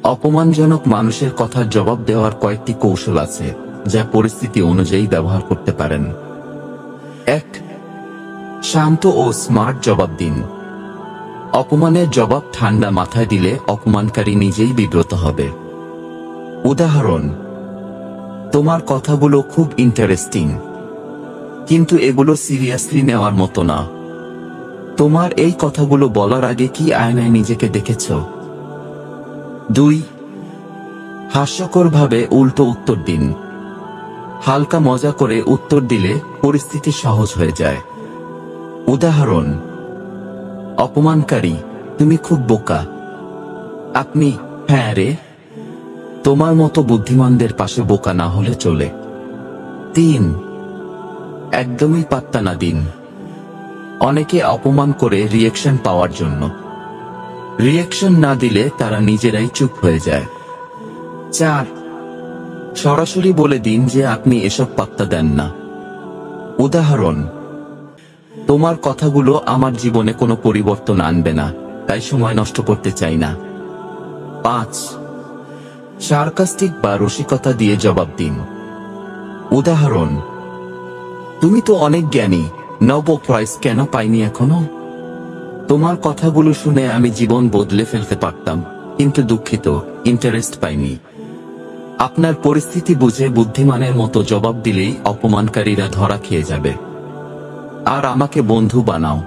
অপমানজনক মানুষের কথার জবাব দেওয়ার কয়েকটি কৌশল আছে যা পরিস্থিতি অনুযায়ী ব্যবহার করতে পারেন। ১. শান্ত ও স্মার্ট জবাব দিন। অপমানের জবাব ঠান্ডা মাথায় দিলে অপমানকারী নিজেই বিব্রত হবে। উদাহরণ: তোমার কথাগুলো খুব ইন্টারেস্টিং, কিন্তু এগুলো সিরিয়াসলি নেওয়ার মতো না। তোমার এই কথাগুলো বলার আগে কি আয়নায় নিজেকে দেখেছ? ২. হাস্যকরভাবে উল্টো উত্তর দিন। হালকা মজা করে উত্তর দিলে পরিস্থিতি সহজ হয়ে যায়। উদাহরণ: অপমানকারী: তুমি খুব বোকা। আপনি: হ্যাঁ রে, তোমার মতো বুদ্ধিমানদের পাশে বোকা না হলে চলে। ৩. একদমই পাত্তা না দিন। অনেকে অপমান করে রিঅ্যাকশন পাওয়ার জন্য। রিঅ্যাকশন না দিলে তারা নিজেরাই চুপ হয়ে যায়। ৪. সরাসরি বলে দিন যে আপনি এসব পাত্তা দেন না। উদাহরণ: তোমার কথাগুলো আমার জীবনে কোনো পরিবর্তন আনবে না, তাই সময় নষ্ট করতে চাই না। ৫. সার্কাস্টিক বা রসিকতা দিয়ে জবাব দিন। উদাহরণ: তুমি তো অনেক জ্ঞানী, নোবেল প্রাইজ কেন পাইনি এখনো? তোমার কথাগুলো শুনে আমি জীবন বদলে ফেলতে পারতাম, কিন্তু দুঃখিত, ইন্টারেস্ট পাইনি। আপনার পরিস্থিতি বুঝে বুদ্ধিমানের মতো জবাব দিলেই অপমানকারীরা ধরা খেয়ে যাবে। আর আমাকে বন্ধু বানাও।